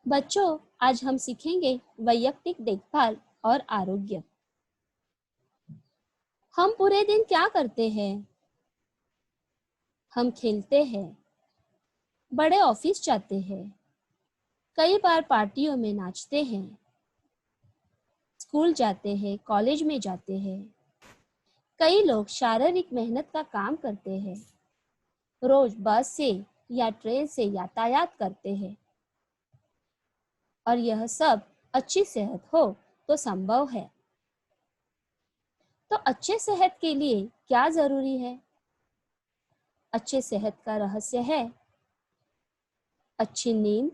बच्चों, आज हम सीखेंगे वैयक्तिक देखभाल और आरोग्य। हम पूरे दिन क्या करते हैं? हम खेलते हैं, बड़े ऑफिस जाते हैं, कई बार पार्टियों में नाचते हैं, स्कूल जाते हैं, कॉलेज में जाते हैं। कई लोग शारीरिक मेहनत का काम करते हैं, रोज बस से या ट्रेन से यातायात करते हैं। और यह सब अच्छी सेहत हो तो संभव है। तो अच्छे सेहत के लिए क्या जरूरी है? अच्छे सेहत का रहस्य है अच्छी नींद,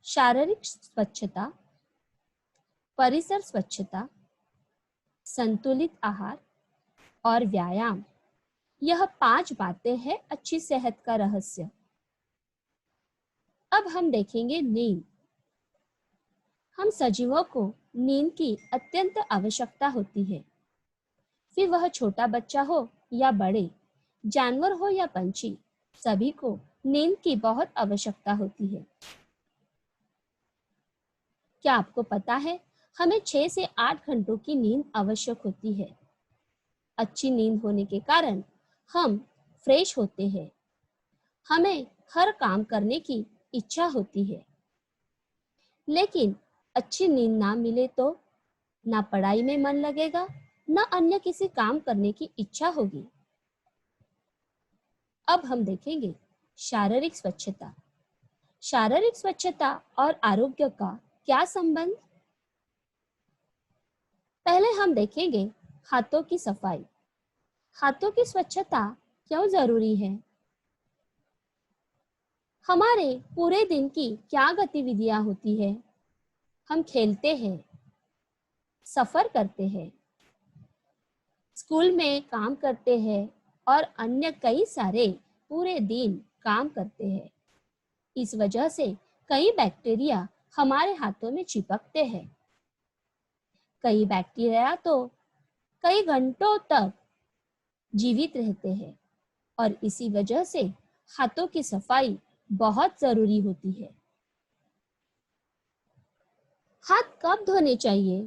शारीरिक स्वच्छता, परिसर स्वच्छता, संतुलित आहार और व्यायाम। यह 5 बातें हैं अच्छी सेहत का रहस्य। अब हम देखेंगे नींद। हम सजीवों को नींद की अत्यंत आवश्यकता होती है। फिर वह छोटा बच्चा हो या बड़े, जानवर हो या पंछी, सभी को नींद की बहुत आवश्यकता होती है। क्या आपको पता है, हमें 6 से 8 घंटों की नींद आवश्यक होती है। अच्छी नींद होने के कारण हम फ्रेश होते हैं, हमें हर काम करने की इच्छा होती है। लेकिन अच्छी नींद ना मिले तो ना पढ़ाई में मन लगेगा, ना अन्य किसी काम करने की इच्छा होगी। अब हम देखेंगे शारीरिक स्वच्छता। शारीरिक स्वच्छता और आरोग्य का क्या संबंध? पहले हम देखेंगे हाथों की सफाई। हाथों की स्वच्छता क्यों जरूरी है? हमारे पूरे दिन की क्या गतिविधियां होती है? हम खेलते हैं, सफर करते हैं, स्कूल में काम करते हैं और अन्य कई सारे पूरे दिन काम करते हैं। इस वजह से कई बैक्टीरिया हमारे हाथों में चिपकते हैं। कई बैक्टीरिया तो कई घंटों तक जीवित रहते हैं और इसी वजह से हाथों की सफाई बहुत जरूरी होती है। हाथ कब धोने चाहिए?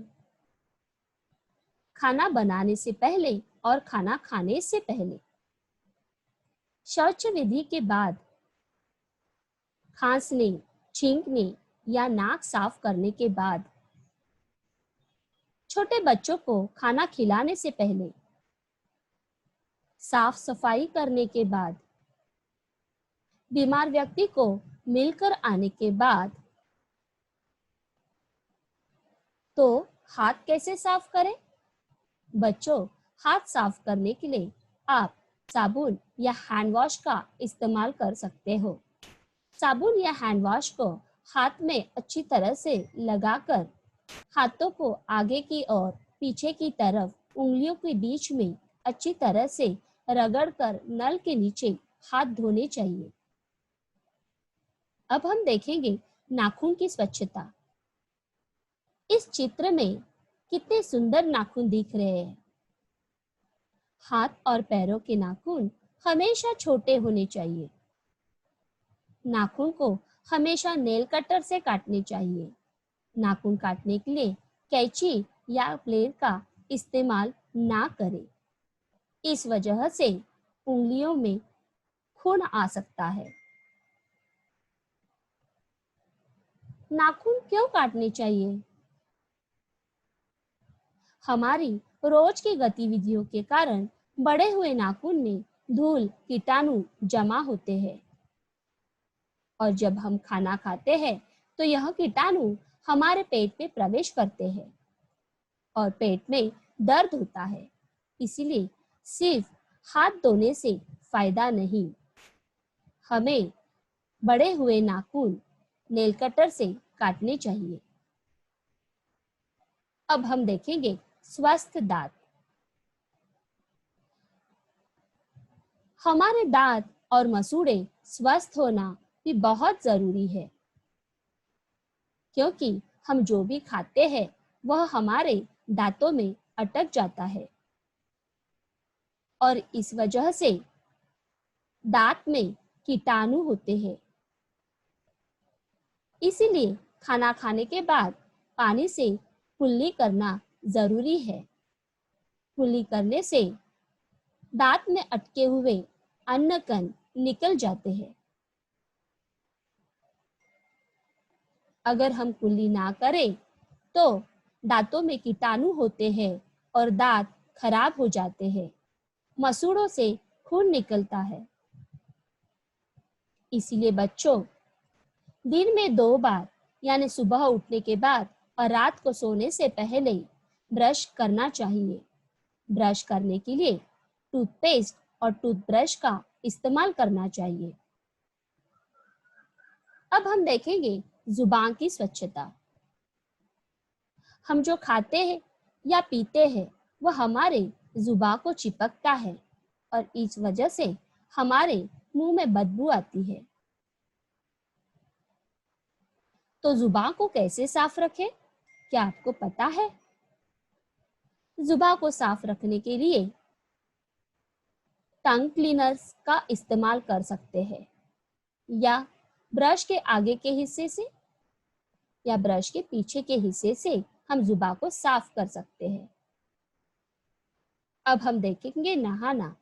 खाना बनाने से पहले और खाना खाने से पहले। शौच विधि के बाद, खांसने, छींकने या नाक साफ करने के बाद, छोटे बच्चों को खाना खिलाने से पहले, साफ सफाई करने के बाद, बीमार व्यक्ति को मिलकर आने के बाद। तो हाथ कैसे साफ करें? बच्चों, हाथ साफ करने के लिए आप साबुन या हैंड वॉश का इस्तेमाल कर सकते हो। साबुन या हैंड वॉश को हाथ में अच्छी तरह से लगाकर हाथों को आगे की और पीछे की तरफ उंगलियों के बीच में अच्छी तरह से रगड़कर नल के नीचे हाथ धोने चाहिए। अब हम देखेंगे नाखून की स्वच्छता। इस चित्र में कितने सुंदर नाखून दिख रहे हैं। हाथ और पैरों के नाखून हमेशा छोटे होने चाहिए। नाखून को हमेशा नेल कटर से काटने चाहिए। नाखून काटने के लिए कैंची या ब्लेड का इस्तेमाल ना करें। इस वजह से उंगलियों में खून आ सकता है। नाखून क्यों काटने चाहिए? हमारी रोज की गतिविधियों के कारण बड़े हुए नाखून में धूल, कीटाणु जमा होते हैं और जब हम खाना खाते हैं तो यह कीटाणु हमारे पेट में प्रवेश करते हैं और पेट में दर्द होता है। इसीलिए सिर्फ हाथ धोने से फायदा नहीं, हमें बड़े हुए नाखून नेल कटर से काटने चाहिए। अब हम देखेंगे स्वस्थ दांत। हमारे दांत और मसूड़े स्वस्थ होना भी बहुत जरूरी है, क्योंकि हम जो भी खाते हैं वह हमारे दांतों में अटक जाता है और इस वजह से दांत में कीटाणु होते हैं इसीलिए खाना खाने के बाद पानी से कुल्ली करना जरूरी है। कुल्ली करने से दांत में अटके हुए अन्न कण निकल जाते हैं। अगर हम कुल्ली ना करें तो दांतों में कीटाणु होते हैं और दांत खराब हो जाते हैं। मसूड़ों से खून निकलता है। इसीलिए बच्चों, दिन में 2 बार यानी सुबह उठने के बाद और रात को सोने से पहले ब्रश करना चाहिए। ब्रश करने के लिए टूथपेस्ट और टूथब्रश का इस्तेमाल करना चाहिए। अब हम देखेंगे जुबान की स्वच्छता। हम जो खाते हैं या पीते हैं वह हमारे जुबान को चिपकता है और इस वजह से हमारे मुंह में बदबू आती है। तो जुबान को कैसे साफ रखें, क्या आपको पता है? जुबान को साफ रखने के लिए टंग क्लीनर्स का इस्तेमाल कर सकते हैं या ब्रश के आगे के हिस्से से या ब्रश के पीछे के हिस्से से हम जुबान को साफ कर सकते हैं। अब हम देखेंगे नहाना।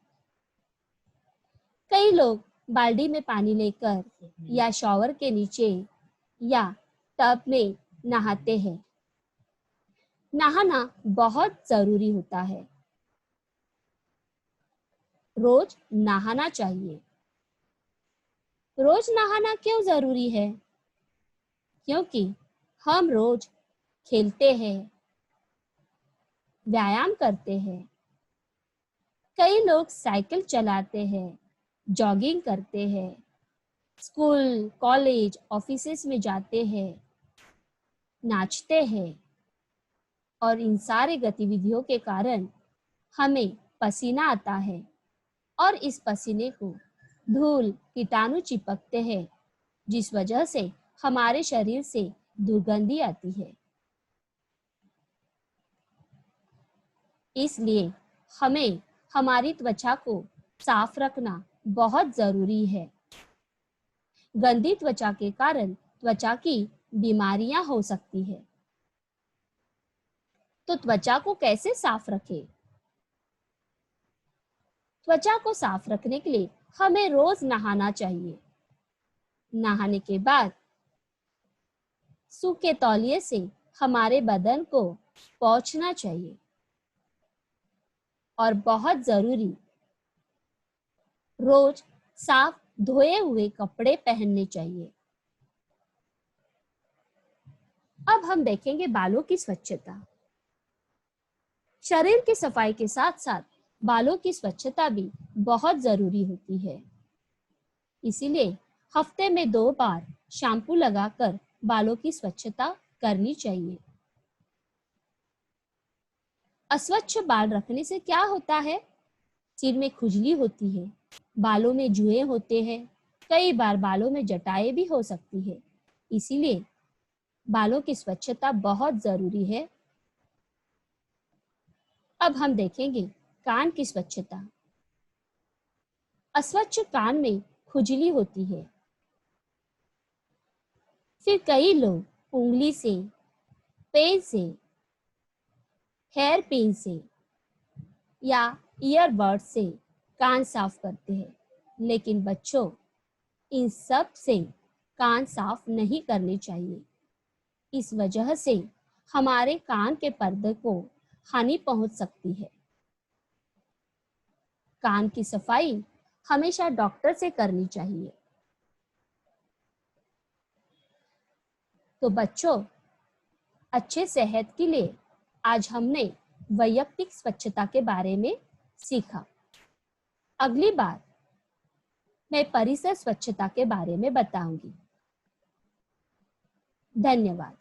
कई लोग बाल्टी में पानी लेकर या शॉवर के नीचे या टब में नहाते हैं। नहाना बहुत जरूरी होता है। रोज नहाना चाहिए। रोज नहाना क्यों जरूरी है? क्योंकि हम रोज खेलते हैं, व्यायाम करते हैं। कई लोग साइकिल चलाते हैं, जॉगिंग करते हैं, स्कूल, कॉलेज, ऑफिसेस में जाते हैं, नाचते हैं और इन सारे गतिविधियों के कारण हमें पसीना आता है और इस पसीने को धूल, कीटाणु चिपकते हैं, जिस वजह से हमारे शरीर से दुर्गंधी आती है। इसलिए हमें हमारी त्वचा को साफ रखना बहुत जरूरी है। गंदी त्वचा के कारण त्वचा की बीमारियां हो सकती है। तो त्वचा को कैसे साफ रखें? त्वचा को साफ रखने के लिए हमें रोज नहाना चाहिए। नहाने के बाद सूखे तौलिए से हमारे बदन को पोंछना चाहिए और बहुत जरूरी रोज साफ धोए हुए कपड़े पहनने चाहिए। अब हम देखेंगे बालों की स्वच्छता। शरीर की सफाई के साथ साथ बालों की स्वच्छता भी बहुत जरूरी होती है। इसीलिए हफ्ते में 2 बार शैम्पू लगाकर बालों की स्वच्छता करनी चाहिए। अस्वच्छ बाल रखने से क्या होता है? सिर में खुजली होती है, बालों में जुएं होते हैं, कई बार बालों में जटाएं भी हो सकती है। इसीलिए बालों की स्वच्छता बहुत जरूरी है। अब हम देखेंगे कान की स्वच्छता। अस्वच्छ कान में खुजली होती है। फिर कई लोग उंगली से, पेन से, हेयर पिन से या ईयरबड से कान साफ करते हैं, लेकिन बच्चों, इन सब से कान साफ नहीं करने चाहिए। इस वजह से हमारे कान के पर्दे को हानि पहुंच सकती है। कान की सफाई हमेशा डॉक्टर से करनी चाहिए। तो बच्चों, अच्छे सेहत के लिए आज हमने वैयक्तिक स्वच्छता के बारे में सीखा। अगली बार मैं परिसर स्वच्छता के बारे में बताऊंगी। धन्यवाद।